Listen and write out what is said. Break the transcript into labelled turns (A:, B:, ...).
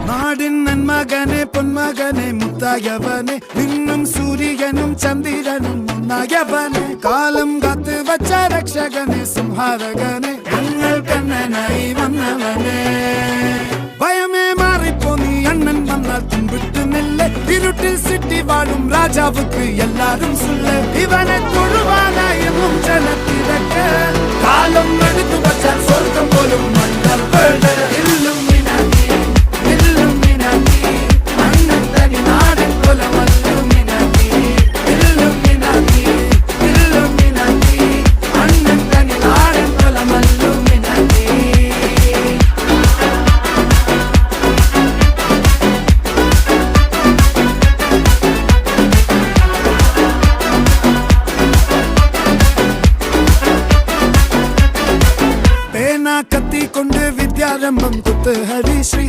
A: നാടിൻ നന്മകനെ പൊന്മകനെ മുത്തായവനെ നിന്നും സൂര്യനും ചന്ദ്രനും ഒന്നായവനെ കാലം കാത്ത് വച്ച രക്ഷകനെ സംഹാരകനെ ഞങ്ങൾ കണ്ണനായി വന്നവനെ ഭയമേ മാറിപ്പോ നീ അണ്ണൻ വന്നാൽ തുമ്പിട്ട് നില്ല ഇരുട്ടിൽ സിറ്റി വാഴും രാജാവുക്ക് എല്ലാരും സുല്ല ഇവനെ തൊഴുവാനായി എന്നും ജനത്തിരക്ക് കാലം എടുത്തു വച്ചാൽ സ്വർഗം പോലും മണ്ണൽ വീട് കത്തി കൊണ്ട് വിദ്യാരംഭം കുത്ത് ഹരിശ്രീ